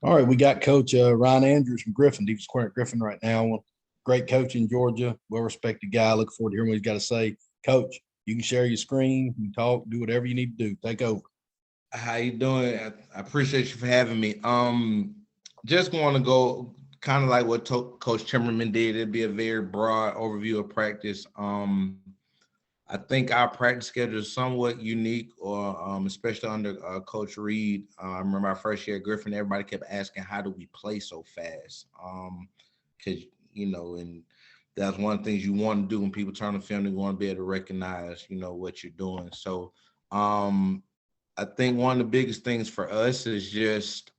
All right, we got Coach Ryan Andrews from Griffin, defense coordinator at Griffin right now. Great coach in Georgia, well-respected guy. Look forward to hearing what he's got to say. Coach, you can share your screen, you can talk, do whatever you need to do. Take over. How you doing? I appreciate you for having me. Just want to go kind of like what Coach Timmerman did. It'd be a very broad overview of practice. I think our practice schedule is somewhat unique, or especially under Coach Reed. I remember our first year at Griffin, everybody kept asking, "How do we play so fast?" Because and that's one of the things you want to do when people turn on film. You want to be able to recognize, what you're doing. So, um, I think one of the biggest things for us is just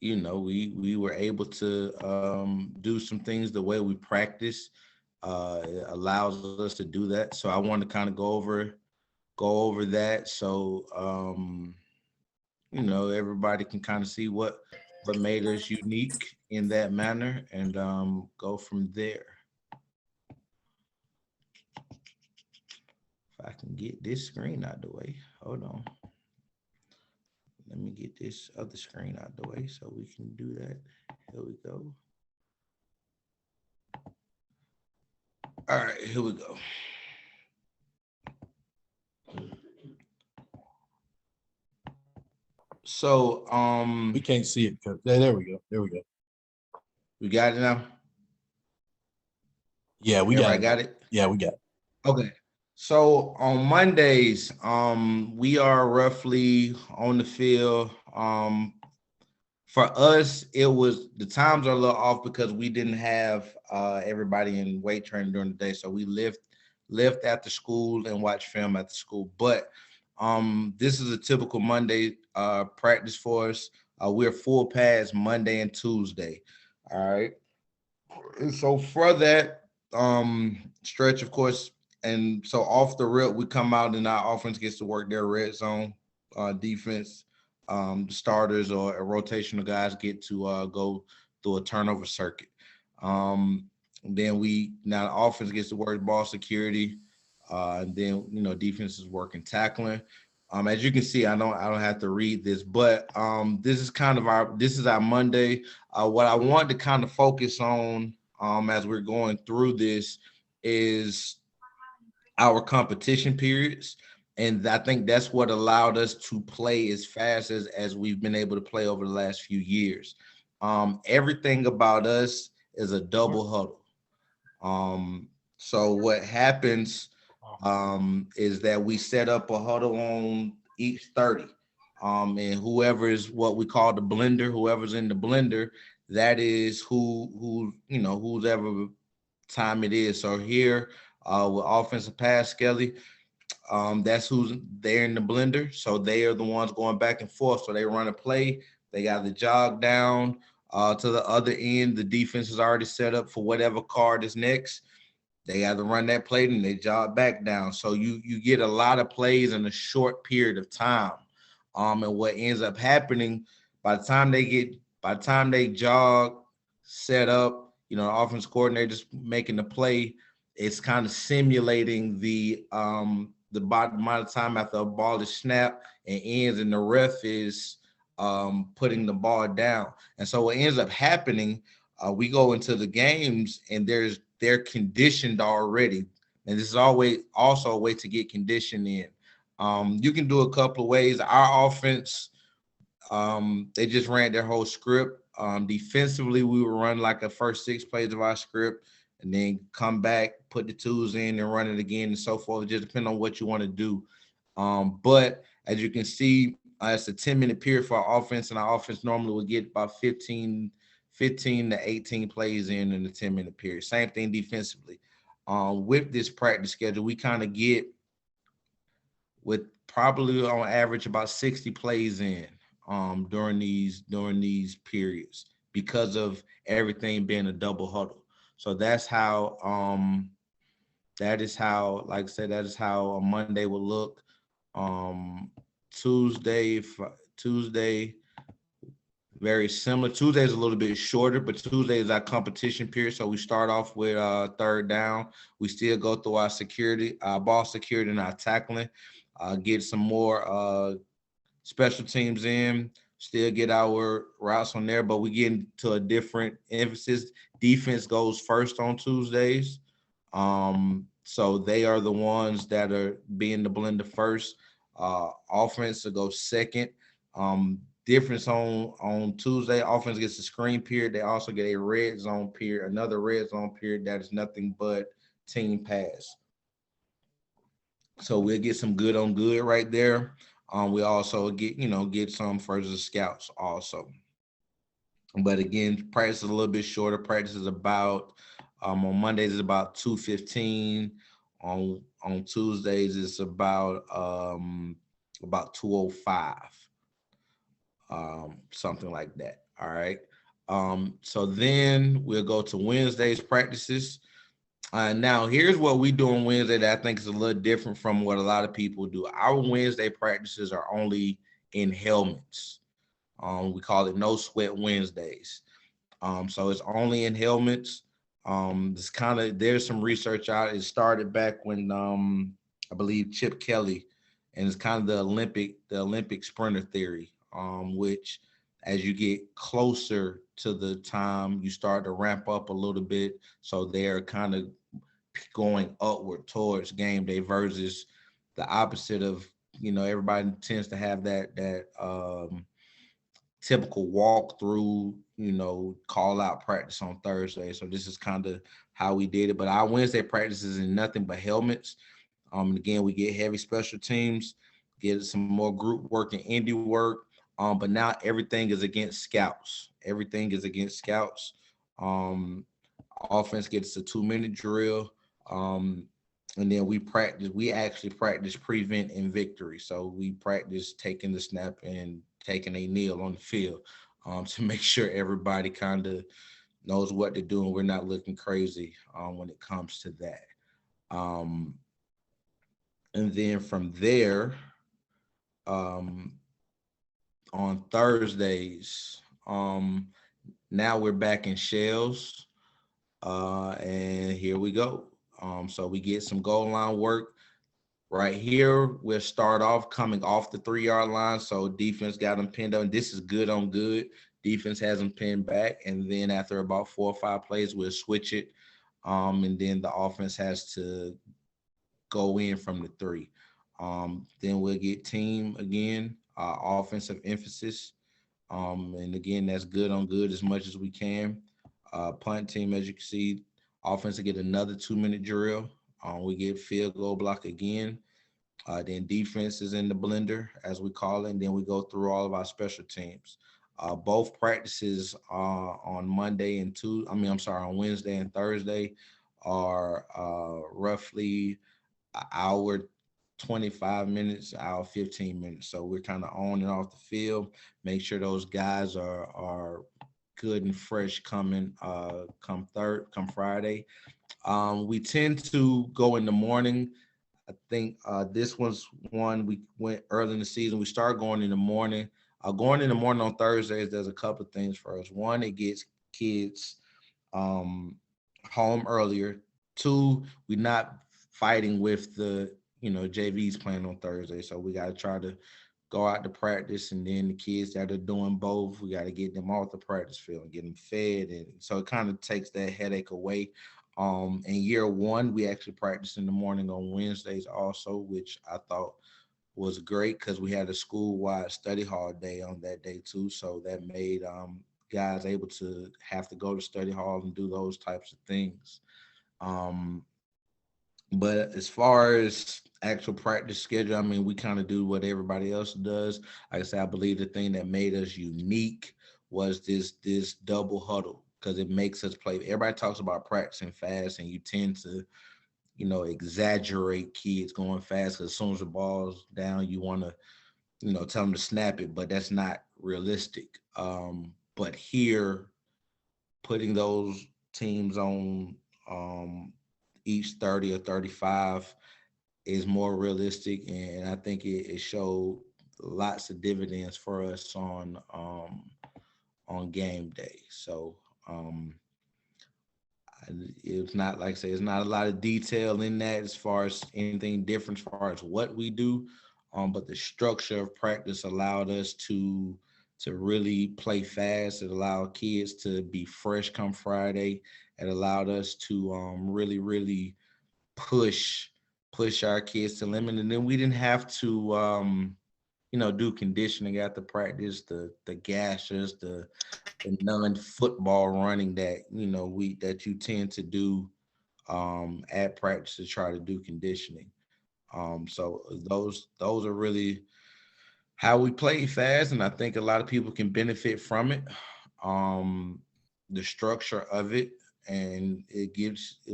we were able to do some things the way we practice. It allows us to do that. So I want to kind of go over that, so everybody can kind of see what made us unique in that manner, and go from there. If I can get this screen out the way, hold on. Let me get this other screen out the way so we can do that. Here we go. All right, here we go. So, We can't see it, Coach. There we go. There we go. we got it now. Yeah, we got Everybody it. got it. Yeah, we got it. Okay. So on Mondays, we are roughly on the field. For us, it was the times are a little off because we didn't have everybody in weight training during the day, so we lift after school and watch film after school. But this is a typical Monday practice for us. We're full pads Monday and Tuesday. All right. And so for that stretch, of course, and so off the rip, we come out and our offense gets to work their red zone defense. The starters or rotational guys get to go through a turnover circuit. Then we now the offense gets to work ball security. And then defense is working tackling. As you can see, I don't have to read this, but this is our Monday. What I want to kind of focus on as we're going through this is our competition periods. And I think that's what allowed us to play as fast as we've been able to play over the last few years. Everything about us is a double huddle. So what happens is that we set up a huddle on each 30. And whoever is what we call the blender, whoever's in the blender, that is who's ever time it is. So here with offensive pass Skelly, that's who's there in the blender. So they are the ones going back and forth. So they run a play, they got the jog down to the other end. The defense is already set up for whatever card is next. They got to run that play and they jog back down. So you get a lot of plays in a short period of time. And what ends up happening by the time they jog, set up, the offense coordinator just making the play, it's kind of simulating the bottom amount of time after a ball is snapped and ends, and the ref is putting the ball down. And so what ends up happening, we go into the games and they're conditioned already, and this is always also a way to get conditioned in. You can do a couple of ways. Our offense, they just ran their whole script. Defensively, we would run like a first six plays of our script, and then come back, put the twos in, and run it again, and so forth. It just depends on what you want to do. But as you can see, it's a 10-minute period for our offense, and our offense normally would get about 15 to 18 plays in a 10-minute period. Same thing defensively. With this practice schedule, we kind of get with probably on average about 60 plays in during these periods because of everything being a double huddle. So that is how, like I said, that is how a Monday will look. Um, Tuesday, Tuesday, very similar. Tuesday is a little bit shorter, but Tuesday is our competition period. So we start off with third down. We still go through our security, our ball security, and our tackling. Get some more special teams in. still get our routes on there, but we get into a different emphasis. Defense goes first on Tuesdays. So they are the ones that are being the blender first. Offense will go second. Difference on Tuesday, offense gets a screen period. They also get a red zone period, another red zone period that is nothing but team pass. So we'll get some good on good right there. We also get some versus scouts also. But again, practice is a little bit shorter. Practice is about on Mondays is about 2:15. On Tuesdays it's about 2:05. Something like that. All right. So then we'll go to Wednesday's practices. Now here's what we do on Wednesday that I think is a little different from what a lot of people do. Our Wednesday practices are only in helmets. We call it no sweat Wednesdays. So it's only in helmets. There's some research out. It started back when I believe Chip Kelly, and it's kind of the Olympic sprinter theory, which as you get closer to the time, you start to ramp up a little bit. So they're kind of going upward towards game day versus the opposite of, everybody tends to have that typical walkthrough, call out practice on Thursday. So this is kind of how we did it. But our Wednesday practices is nothing but helmets. And again, we get heavy special teams, get some more group work and indie work. But now everything is against scouts. Everything is against scouts. Offense gets a 2-minute drill. And then we actually practice prevent and victory. So we practice taking the snap and taking a kneel on the field to make sure everybody kind of knows what to do and we're not looking crazy when it comes to that. And then from there, on Thursdays, now we're back in shells, and here we go. So we get some goal line work. Right here, we'll start off coming off the 3-yard line. So defense got them pinned up. This is good on good. Defense has them pinned back. And then after about 4 or 5 plays, we'll switch it. And then the offense has to go in from the 3. Then we'll get team again, offensive emphasis. And again, that's good on good as much as we can. Punt team, as you can see, offense will get another 2-minute drill. We get field goal block again. Then defense is in the blender, as we call it. And then we go through all of our special teams. Both practices on on Wednesday and Thursday are roughly an hour, 25 minutes, hour, 15 minutes. So we're kind of on and off the field. Make sure those guys are good and fresh coming come Friday. We tend to go in the morning. I think this was one we went early in the season. We started going in the morning. Going in the morning on Thursdays, there's a couple of things for us. One, it gets kids home earlier. 2, we're not fighting with the JVs playing on Thursday, so we got to try to go out to practice, and then the kids that are doing both, we got to get them off the practice field and get them fed, and so it kind of takes that headache away. In year 1, we actually practiced in the morning on Wednesdays also, which I thought was great because we had a school-wide study hall day on that day too. So that made guys able to have to go to study hall and do those types of things. But as far as actual practice schedule, I mean, we kind of do what everybody else does. Like I said, I believe the thing that made us unique was this double huddle, because it makes us play. Everybody talks about practicing fast, and you tend to, exaggerate kids going fast, because as soon as the ball's down, you want to, tell them to snap it, but that's not realistic. But here, putting those teams on each 30 or 35 is more realistic, and I think it showed lots of dividends for us on game day. So it's not, like I say, it's not a lot of detail in that as far as anything different as far as what we do, but the structure of practice allowed us to to really play fast. It allowed kids to be fresh come Friday. It allowed us to really push our kids to limit. And then we didn't have to do conditioning after practice, the gashes, the non-football running that that you tend to do at practice to try to do conditioning. So those are really how we play fast, and I think a lot of people can benefit from it. The structure of it, and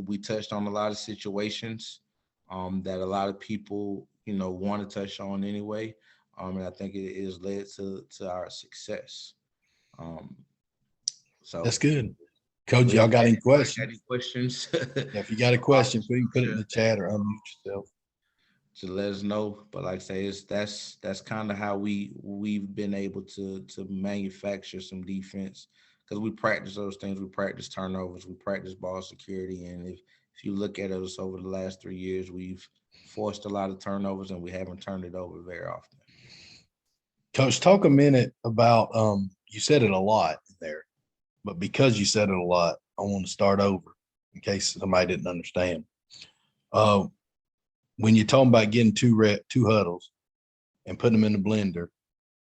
we touched on a lot of situations that a lot of people want to touch on anyway. And I think it has led to our success. Um, so That's good. Coach, y'all got any questions? Any questions? Yeah, if you got a question, please put it in the chat or unmute yourself. To let us know. But like I say, that's kind of how we've been able to manufacture some defense, because we practice those things. We practice turnovers, we practice ball security, and if you look at us over the last 3 years, we've forced a lot of turnovers and we haven't turned it over very often. Coach, talk a minute about you said it a lot there, but because you said it a lot, I want to start over in case somebody didn't understand. When you're talking about getting two huddles and putting them in the blender,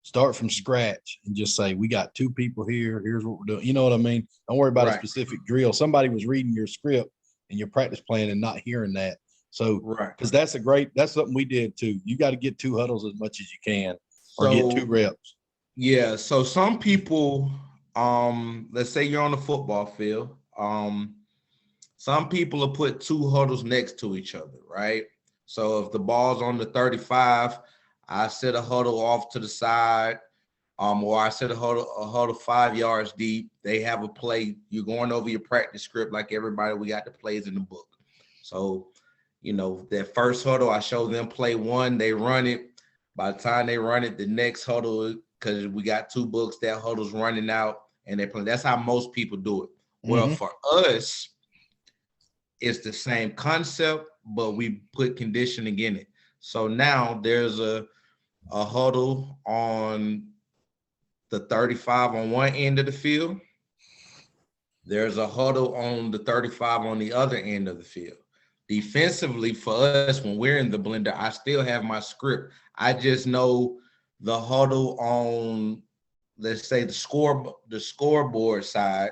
start from scratch and just say, we got 2 people here. Here's what we're doing. You know what I mean? Don't worry about a specific drill. Somebody was reading your script and your practice plan and not hearing that. So, because that's something we did too. You got to get 2 huddles as much as you can, or get 2 reps. Yeah. So some people, let's say you're on the football field. Some people will put 2 huddles next to each other, right? So if the ball's on the 35, I set a huddle off to the side, or I set a huddle 5 yards deep. They have a play. You're going over your practice script like everybody. We got the plays in the book. So, that first huddle, I show them play 1, they run it. By the time they run it, the next huddle, because we got 2 books, that huddle's running out and they play. That's how most people do it. Well, for us, it's the same concept, but we put conditioning in it. So now there's a huddle on the 35 on one end of the field. There's a huddle on the 35 on the other end of the field. Defensively, for us, when we're in the blender, I still have my script. I just know the huddle on, let's say, the scoreboard side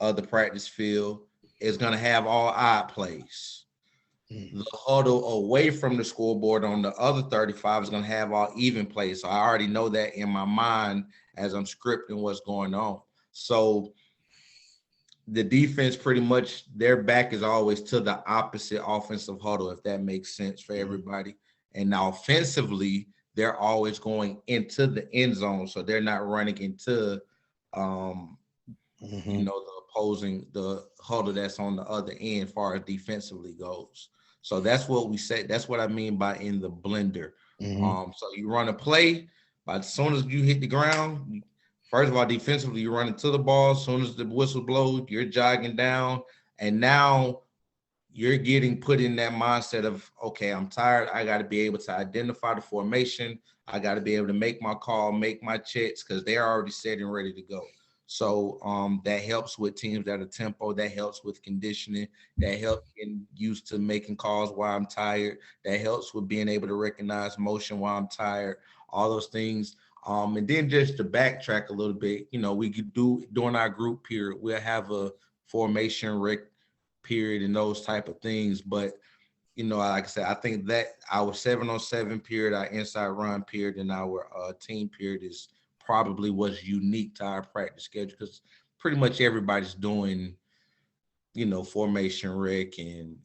of the practice field is going to have all odd plays. The huddle away from the scoreboard on the other 35 is going to have all even plays. So I already know that in my mind as I'm scripting what's going on. So the defense, pretty much their back is always to the opposite offensive huddle, if that makes sense for everybody. And now offensively, they're always going into the end zone. So they're not running into, the huddle that's on the other end as far as defensively goes. So that's what we say. That's what I mean by in the blender. So you run a play, but as soon as you hit the ground, first of all, defensively, you're running to the ball. As soon as the whistle blows, you're jogging down. And now you're getting put in that mindset of, okay, I'm tired. I got to be able to identify the formation. I got to be able to make my call, make my checks, because they're already set and ready to go. So that helps with teams that are tempo. That helps with conditioning. That helps getting used to making calls while I'm tired. That helps with being able to recognize motion while I'm tired. All those things. And then just to backtrack a little bit, we could do during our group period, we'll have a formation rec period and those type of things. But, like I said, I think that our 7-on-7 period, our inside run period, and our team period is probably what's unique to our practice schedule, because pretty much everybody's doing, formation rec and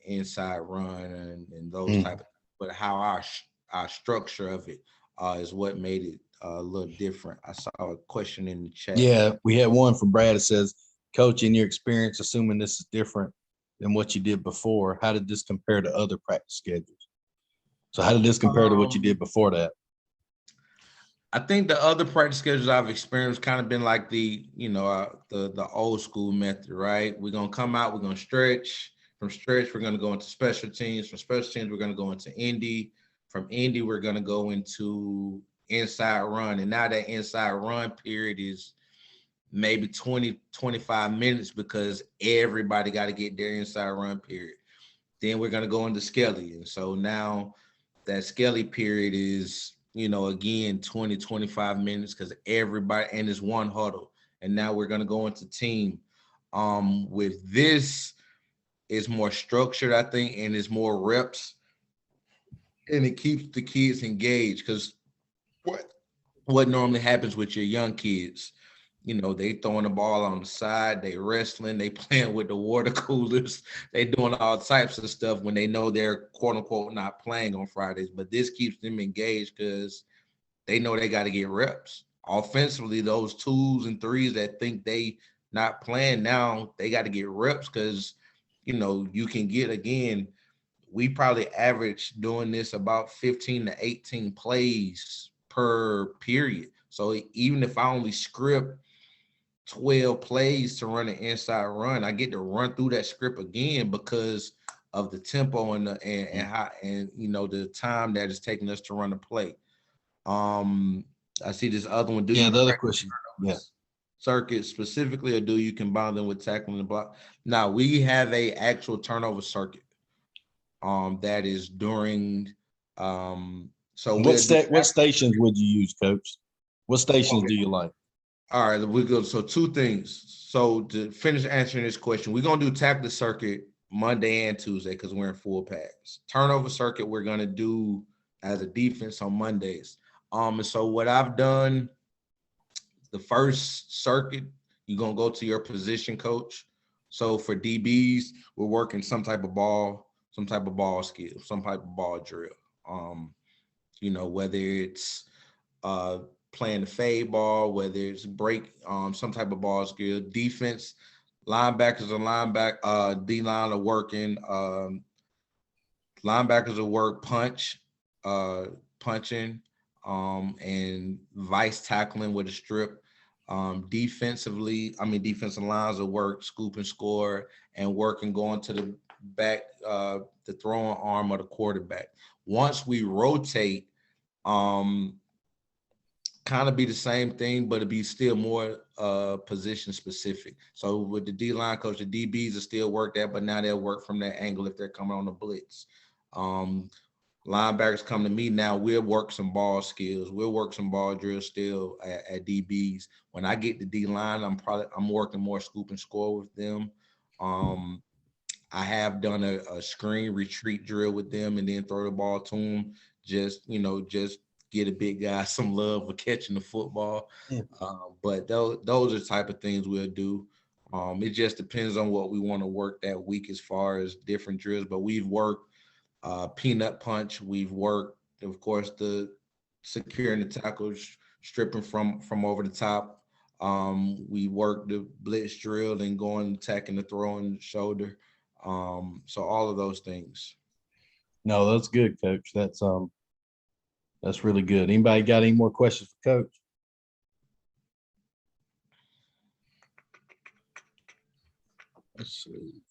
inside run and those type of, but how our structure of it is what made it a little different. I saw a question in the chat. Yeah, we had one from Brad that says, Coach, in your experience, assuming this is different than what you did before, how did this compare to other practice schedules? So how did this compare to what you did before that? I think the other practice schedules I've experienced kind of been like the old school method, right? We're going to come out, we're going to stretch. From stretch, we're going to go into special teams. From special teams, we're going to go into Indy. From Indy, we're going to go into inside run. And now that inside run period is maybe 20, 25 minutes because everybody got to get their inside run period. Then we're going to go into Skelly. And so now that Skelly period is, again, 20, 25 minutes because everybody, and it's one huddle. And now we're going to go into team. With this, it's more structured, I think, and it's more reps. And it keeps the kids engaged because what normally happens with your young kids, they throwing the ball on the side, they wrestling, they playing with the water coolers, they doing all types of stuff when they know they're quote unquote not playing on Fridays. But this keeps them engaged because they know they got to get reps. Offensively, those 2s and 3s that think they not playing now, they got to get reps because you can get, again, we probably average doing this about 15 to 18 plays per period. So even if I only script 12 plays to run an inside run, I get to run through that script again because of the tempo and the time that it's taking us to run a play. I see this other one. The other question. Yeah. Circuit specifically, or do you combine them with tackling the block? Now we have a actual turnover circuit. That is during. So what stations would you use, Coach? What stations do you like? All right, we go. So 2 things. So to finish answering this question, we're gonna do tackle the circuit Monday and Tuesday because we're in full pads. Turnover circuit we're gonna do as a defense on Mondays. And so what I've done, the first circuit, you're gonna go to your position coach. So for DBs, we're working some type of ball skill, some type of ball drill. Whether it's playing the fade ball, whether it's break, some type of ball skill. Defense, linebackers are D-line are working. Linebackers will work punching, and vice tackling with a strip. Defensive lines will work scoop and score and work and going to the back, the throwing arm of the quarterback. Once we rotate, kind of be the same thing, but it'd be still more position specific. So with the D-line coach, the DBs will still work that, but now they'll work from that angle if they're coming on the blitz. Linebackers come to me now, we'll work some ball skills. We'll work some ball drills still at DBs. When I get the D-line, I'm working more scoop and score with them. I have done a screen retreat drill with them and then throw the ball to them. Just get a big guy some love for catching the football. Yeah. But those are the type of things we'll do. It just depends on what we want to work that week as far as different drills. But we've worked peanut punch. We've worked, of course, the securing the tackles, stripping from over the top. We worked the blitz drill and going attacking the throwing shoulder. So all of those things. No, that's good, Coach. That's really good. Anybody got any more questions for Coach? Let's see.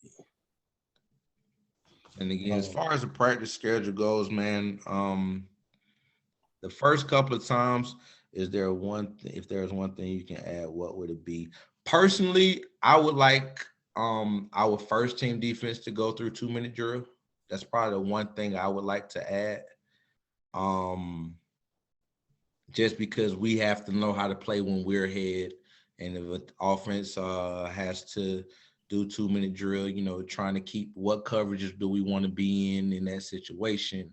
And again, as far as the practice schedule goes, man, the first couple of times, if there's one thing you can add, what would it be? Personally, I would like our first team defense to go through 2-minute drill. That's probably the one thing I would like to add. Just because we have to know how to play when we're ahead, and if an offense has to do 2-minute drill, trying to keep what coverages do we want to be in that situation,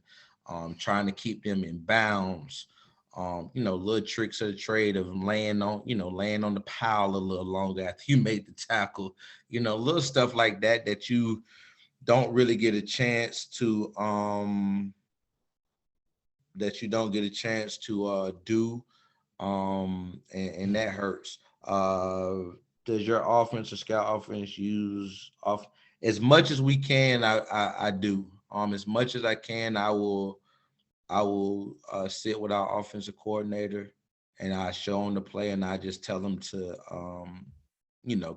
trying to keep them in bounds, little tricks of the trade of laying on the pile a little longer after you make the tackle, little stuff like that you don't really get a chance to do, and that hurts. Does your offense or scout offense use as much as we can? I do. As much as I can, I will sit with our offensive coordinator and I show them the play and I just tell them to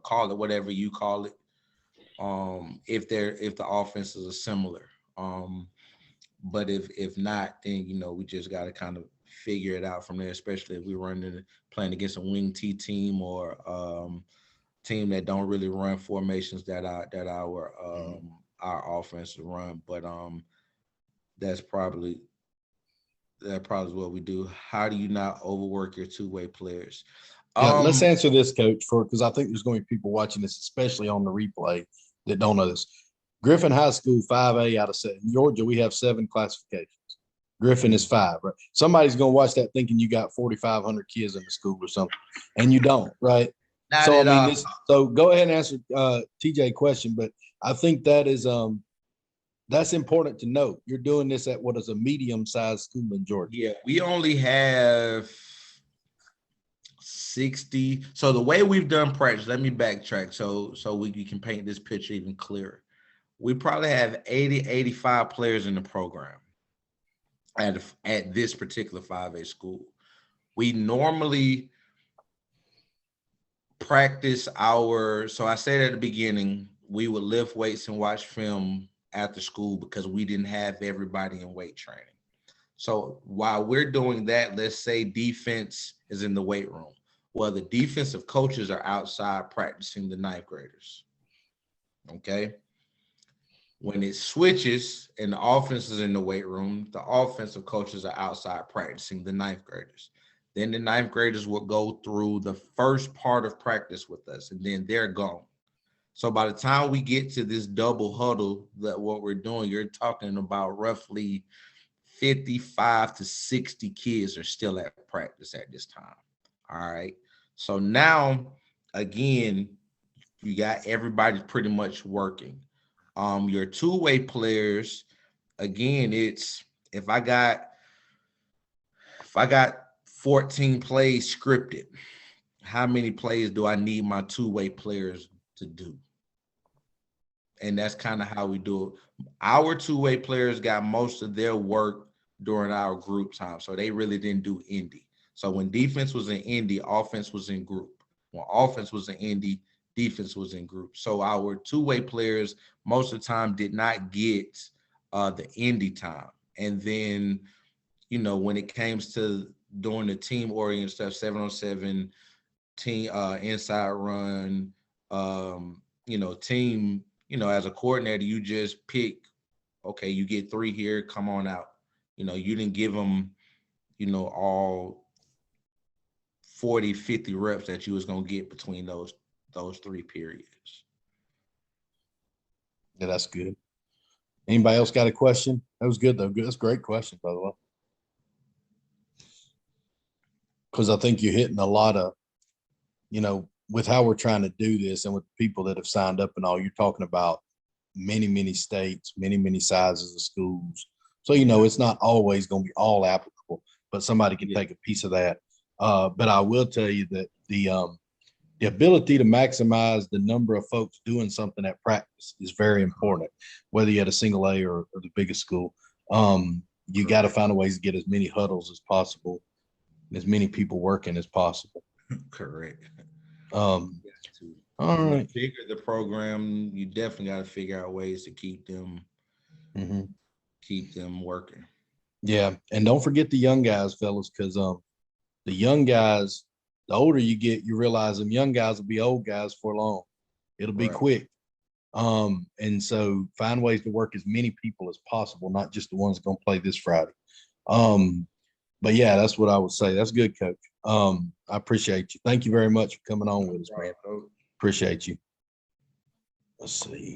call it whatever you call it. If the offenses are similar. But if not, then we just got to kind of figure it out from there, especially if we playing against a wing T team or team that don't really run formations that our offense run. But that's probably what we do. How do you not overwork your two-way players? Yeah, let's answer this, Coach, because I think there's going to be people watching this, especially on the replay, that don't know this. Griffin High School, 5A out of 7. In Georgia, we have 7 classifications. Griffin is 5, right? Somebody's going to watch that thinking you got 4,500 kids in the school or something, and you don't, right? Not at all. So go ahead and answer TJ question, but I think that is that's important to note. You're doing this at what is a medium-sized school in Georgia. Yeah, we only have 60. So the way we've done practice, let me backtrack so we can paint this picture even clearer. We probably have 80, 85 players in the program at this particular 5A school. We normally practice so I said at the beginning, we would lift weights and watch film after school because we didn't have everybody in weight training. So while we're doing that, let's say defense is in the weight room. Well, the defensive coaches are outside practicing the 9th graders. Okay. When it switches and the offense is in the weight room, the offensive coaches are outside practicing the 9th graders. Then the 9th graders will go through the first part of practice with us, and then they're gone. So by the time we get to this double huddle, that what we're doing, you're talking about roughly 55 to 60 kids are still at practice at this time. All right. So now, again, you got everybody pretty much working. Your two-way players, again, it's if I got 14 plays scripted, how many plays do I need my two-way players to do? And that's kind of how we do it. Our two-way players got most of their work during our group time, so they really didn't do indie. So when defense was in indie, offense was in group. When offense was in indie, defense was in group. So our two-way players most of the time did not get the indie time. And then, when it comes to doing the team-oriented stuff, 7-on-7, team inside run, team, as a coordinator, you just pick, okay, you get 3 here, come on out. You didn't give them, all 40, 50 reps that you was going to get between those 3 periods. Yeah, that's good. Anybody else got a question? That was good, though. Good. That's a great question, by the way. Because I think you're hitting a lot of, with how we're trying to do this and with people that have signed up and all, you're talking about many, many states, many, many sizes of schools. So, it's not always going to be all applicable, but somebody can take a piece of that. But I will tell you that the ability to maximize the number of folks doing something at practice is very important, whether you're at a single A or the biggest school. You got to find a ways to get as many huddles as possible, as many people working as possible. Correct. All right. The bigger the program, you definitely got to figure out ways to keep them working. Yeah, and don't forget the young guys, fellas, because the young guys, the older you get, you realize them young guys will be old guys for long. It'll be quick. And so find ways to work as many people as possible, not just the ones going to play this Friday. But yeah, that's what I would say. That's good, Coach. I appreciate you. Thank you very much for coming on with us, man. Appreciate you. Let's see.